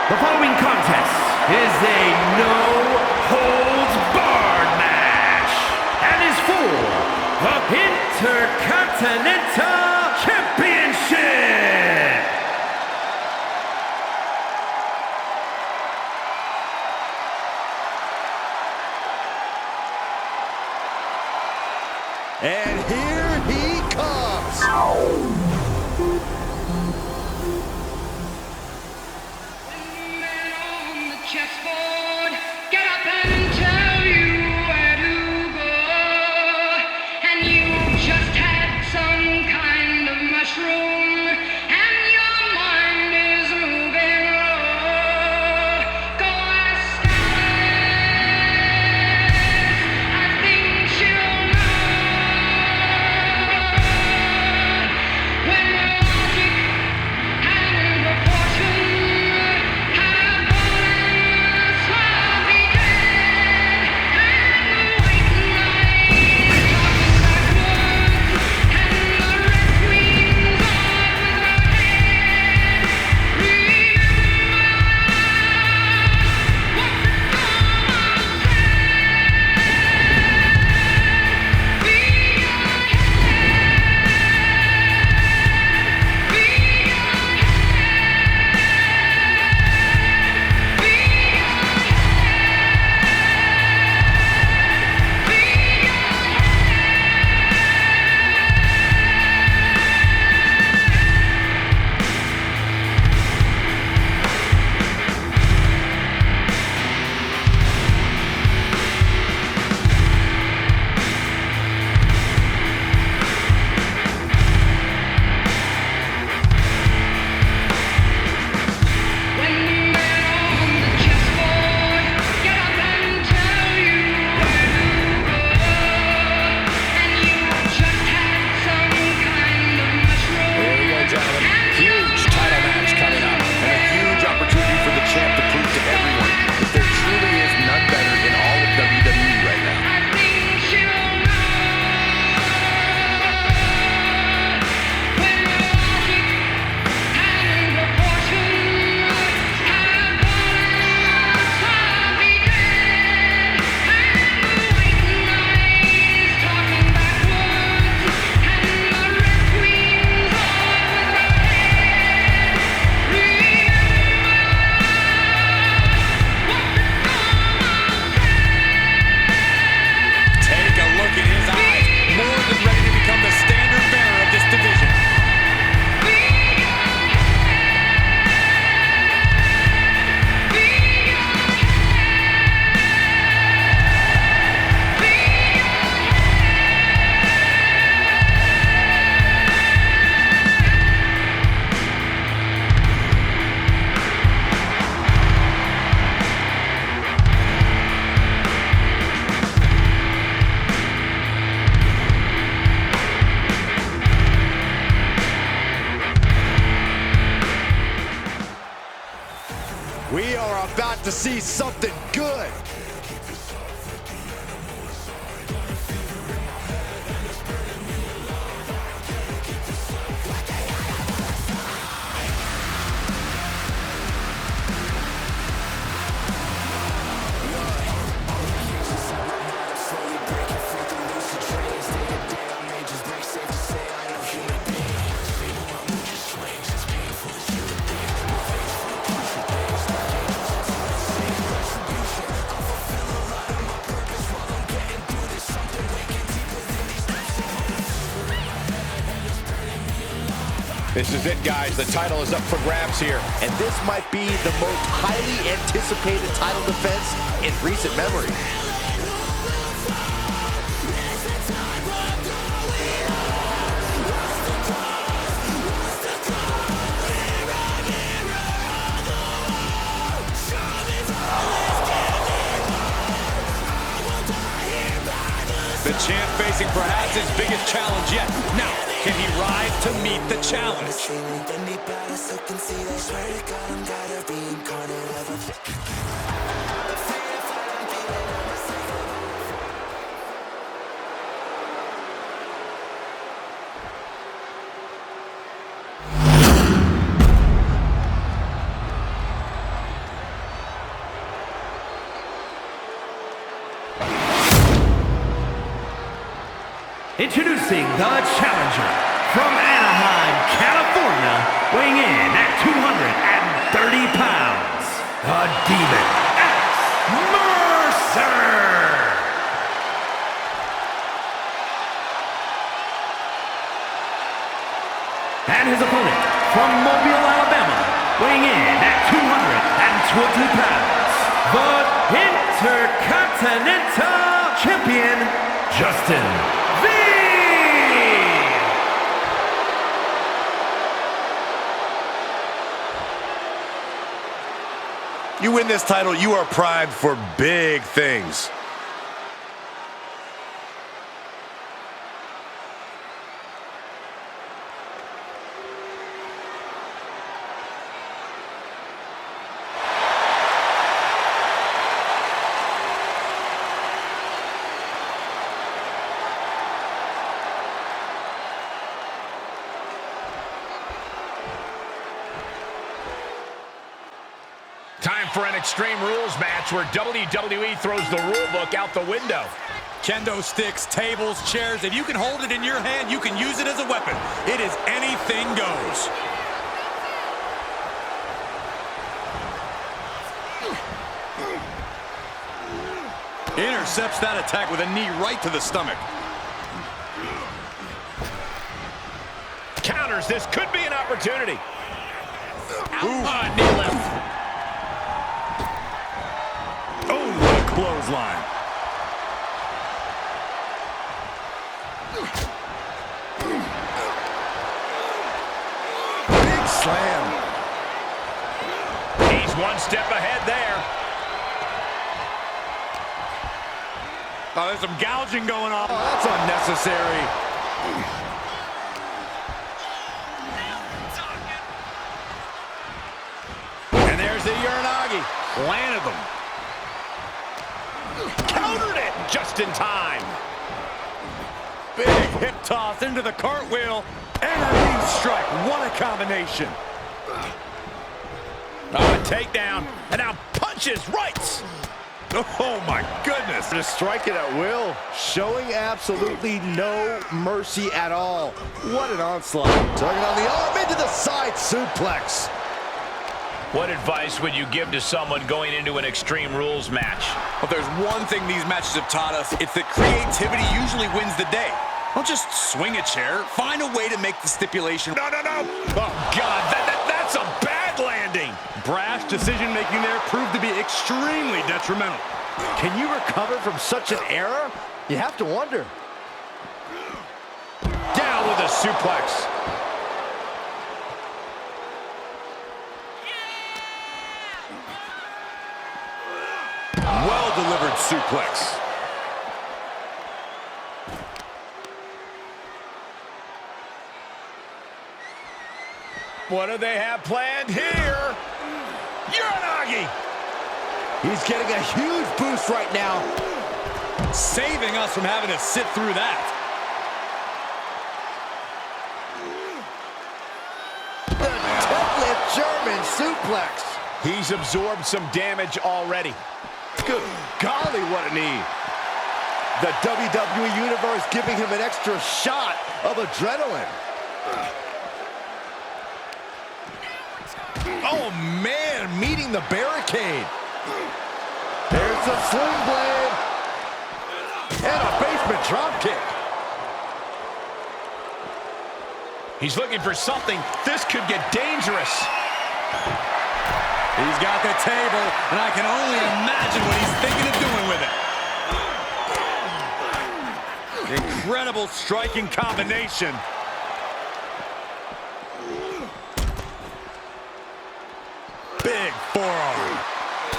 The following contest is a no-holds-barred match and is for the Intercontinental Championship. And here he comes. Chessboard, get up and tell you where to go. And you just had some kind of mushroom, and your mind is moving low. Go ask Alice, I think she'll know. When logic and proportion have We are about to see something good. This is it, guys. The title is up for grabs here. And this might be the most highly anticipated title defense in recent memory. The champ facing perhaps his biggest challenge yet. Now, can he rise to meet the challenge? Introducing the challenger from Anaheim, California, weighing in at 230 pounds, the Demon X Mercer. And his opponent from Mobile, Alabama, weighing in at 220 pounds, the Intercontinental Champion, Justin V. You win this title, you are primed for big things. Time for an Extreme Rules match where WWE throws the rule book out the window. Kendo sticks, tables, chairs. If you can hold it in your hand, you can use it as a weapon. It is anything goes. Intercepts that attack with a knee right to the stomach. Counters. This could be an opportunity. Knee lift. Clothesline. Big slam. He's one step ahead there. Oh, there's some gouging going on. Oh, that's unnecessary. And there's the Uranagi. Landed them. Countered it just in time. Big hip toss into the cartwheel. And a knee strike. What a combination. Oh, a takedown. And now punches rights. Oh, my goodness. Just striking at will. Showing absolutely no mercy at all. What an onslaught. Tugging on the arm into the side suplex. What advice would you give to someone going into an Extreme Rules match? Well, if there's one thing these matches have taught us, it's that creativity usually wins the day. Don't just swing a chair. Find a way to make the stipulation. No. Oh, God, that's a bad landing. Brash decision-making there proved to be extremely detrimental. Can you recover from such an error? You have to wonder. Down with a suplex. Well-delivered suplex. What do they have planned here? Uranagi! He's getting a huge boost right now. Saving us from having to sit through that. The deadlift German suplex. He's absorbed some damage already. Good golly, what a knee. The WWE Universe giving him an extra shot of adrenaline. Oh, man, meeting the barricade. There's the sling blade. And a basement dropkick. He's looking for something. This could get dangerous. He's got the table, and I can only imagine what he's thinking of doing with it. Incredible striking combination. Big forearm.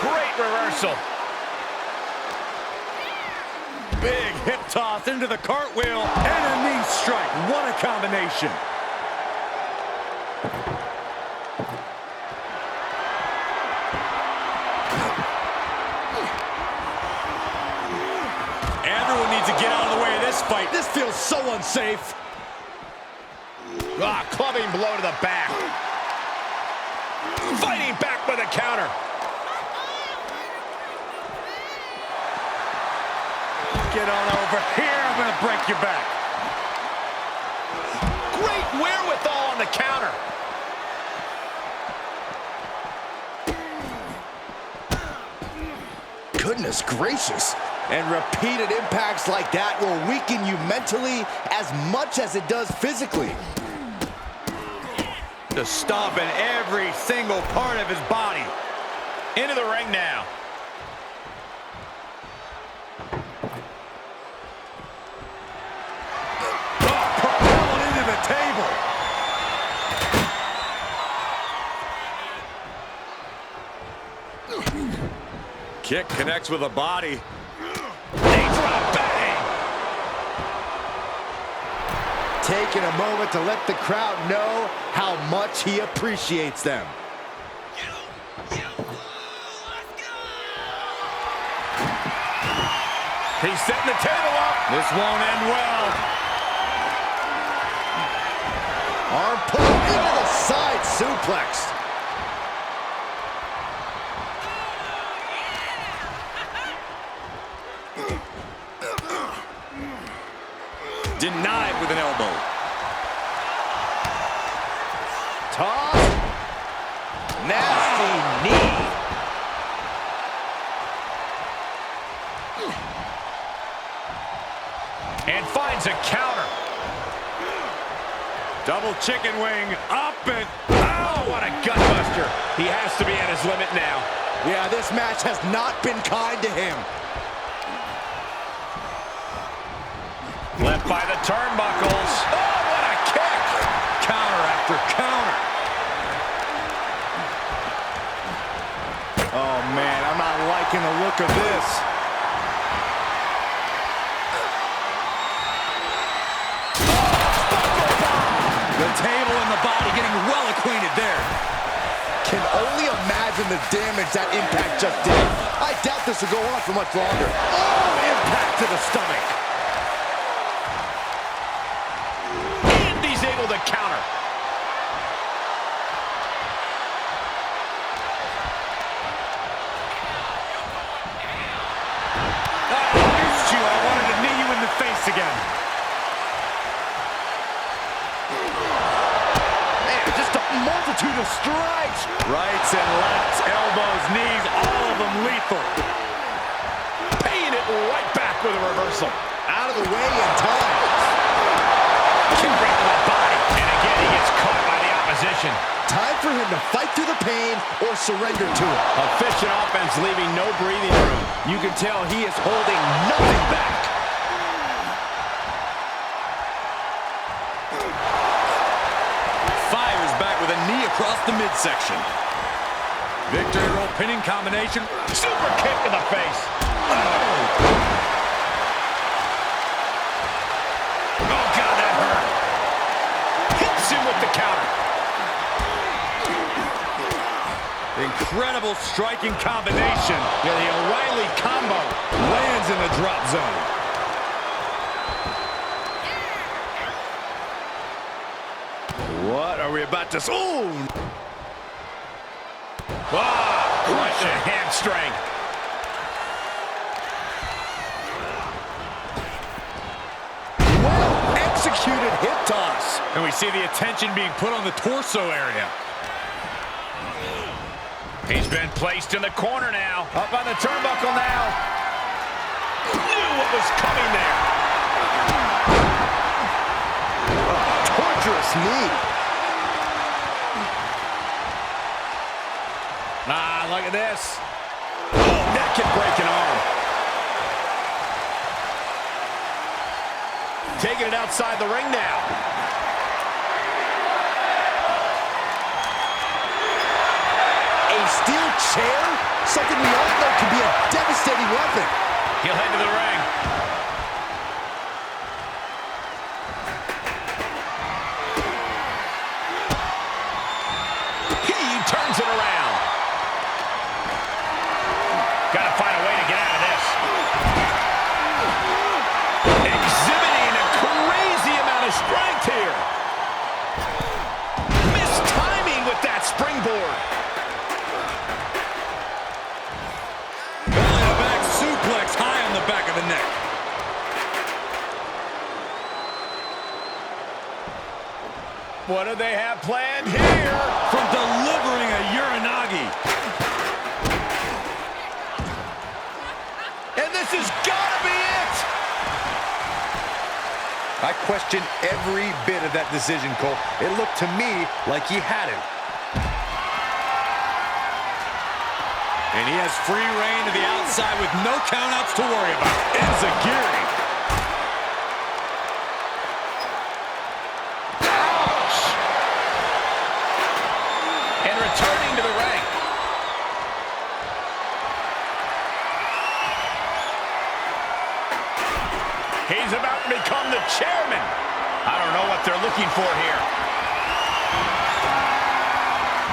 Great reversal. Big hip toss into the cartwheel. And a knee strike. What a combination. Everyone needs to get out of the way of this fight. This feels so unsafe. Clubbing blow to the back. Fighting back with a counter. Get on over here. I'm going to break your back. Goodness gracious. And repeated impacts like that will weaken you mentally as much as it does physically. Just stomping every single part of his body. Into the ring now. Propelled into the table. Kick connects with the body. Taking a moment to let the crowd know how much he appreciates them. He's setting the table up. This won't end well. Arm pull into the side suplex. Denied with an elbow. Toss. Nasty knee. And finds a counter. Double chicken wing up and... Oh, what a gutbuster. He has to be at his limit now. Yeah, this match has not been kind to him. Left by the turnbuckles. Oh, what a kick. Counter after counter. Oh, man, I'm not liking the look of this. The table and the body getting well acquainted there. Can only imagine the damage that impact just did. I doubt this will go on for much longer. Oh, impact to the stomach. And he's able to counter. I missed you. I wanted to knee you in the face again. Man, just a multitude of strikes. Rights and lefts, elbows, knees, all of them lethal. Paying it right back with a reversal. Out of the way in time. Kick right to the body. And again, he gets caught by the opposition. Time for him to fight through the pain or surrender to it. Efficient offense, leaving no breathing room. You can tell he is holding nothing back. Fires back with a knee across the midsection. Victory roll pinning combination. Super kick to the face. Oh, God, that hurt. Hits him with the counter. Incredible striking combination. Yeah, the O'Reilly combo. Lands in the drop zone. What are we about to... Oh! Wow, right to the hamstring. Well-executed hip toss. And we see the attention being put on the torso area. He's been placed in the corner now. Up on the turnbuckle now. Knew what was coming there. Torturous knee. Ah, look at this. Oh, neck can break an arm. Taking it outside the ring now. A steel chair? Something we all know can be a devastating weapon. He'll head to the ring. He turns it around. Gotta find a way to get out of this. Exhibiting a crazy amount of strength here. Missed timing with that springboard. Belly to back suplex high on the back of the neck. What do they have planned here? From delivering a Uranagi. This has got to be it! I question every bit of that decision, Cole. It looked to me like he had it. And he has free reign to the outside with no countouts to worry about. Enziguri. Ouch! And returning to the ring. He's about to become the chairman. I don't know what they're looking for here.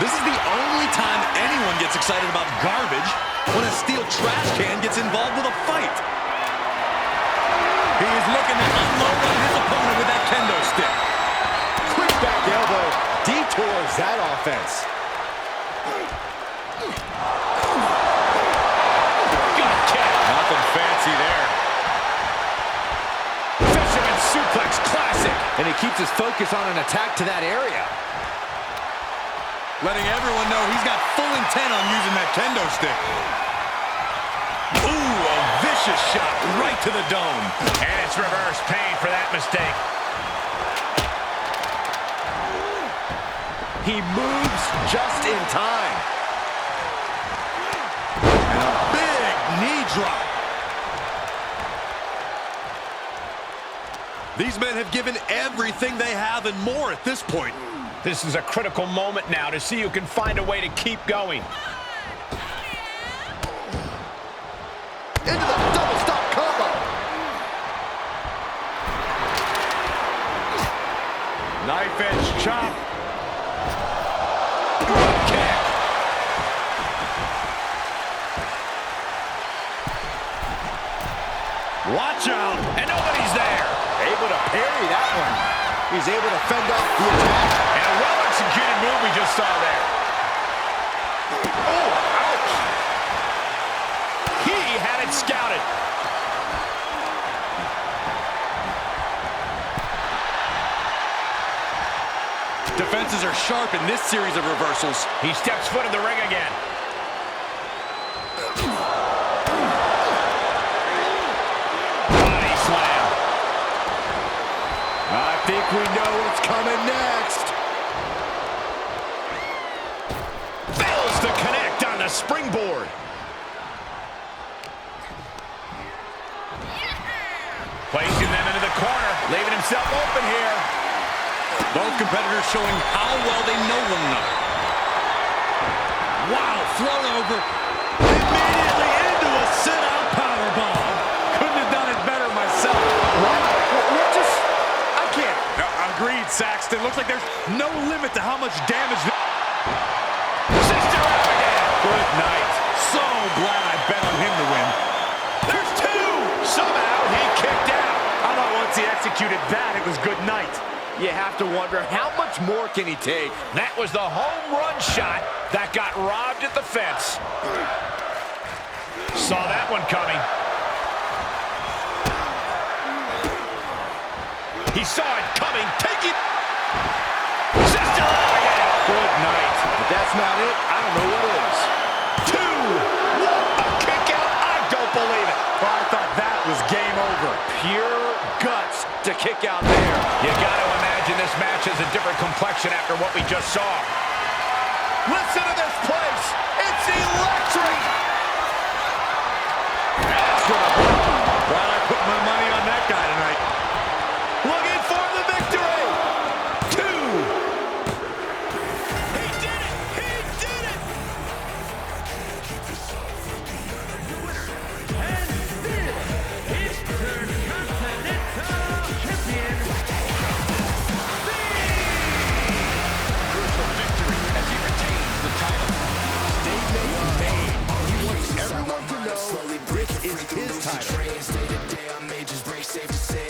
This is the only time anyone gets excited about garbage, when a steel trash can gets involved with a fight. He is looking to unload on his opponent with that kendo stick. Quick back elbow detours that offense. Good kick. Nothing fancy there. Fisherman suplex, classic. And he keeps his focus on an attack to that area. Letting everyone know he's got full intent on using that kendo stick. Ooh, a vicious shot right to the dome. And it's reverse pain for that mistake. He moves just in time. And a big knee drop. These men have given everything they have and more at this point. This is a critical moment now to see who can find a way to keep going. Into the double stop combo. Knife edge chop. Good kick. Watch out. And nobody's there. Able to parry that one. He's able to fend off the attack. And a well-executed move we just saw there. Oh, ouch. He had it scouted. Defenses are sharp in this series of reversals. He steps foot in the ring again. Body slam. I think we know what's coming next. Fails to connect on the springboard. Placing them into the corner, leaving himself open here. Both competitors showing how well they know one another. Wow, thrown over. Immediately into a sit-out powerbomb. Couldn't have done it better myself. I can't. Agreed, Saxton. Looks like there's no limit to how much damage. Sister up again. Good night. So glad I bet on him to win. There's two. Somehow he kicked out. I thought once he executed that, it was good night. You have to wonder, how much more can he take? That was the home run shot that got robbed at the fence. Saw that one coming. He saw it coming. Take it. Sister up again. Good night. If that's not it, I don't know what is. Two. What a kick out. I don't believe it. Oh, I thought that was game over. Pure guts to kick out there. You got to imagine this match has a different complexion after what we just saw. Listen to this place. It's electric. That's gonna hurt. Glad I put my money on that guy tonight. Looking for the victory. Two. He did it. He did it. And this is Intercontinental Champion. Crucial victory as he retains the title. Statement made. He wants everyone to know this is his title. Day to day, I may just break safe to say.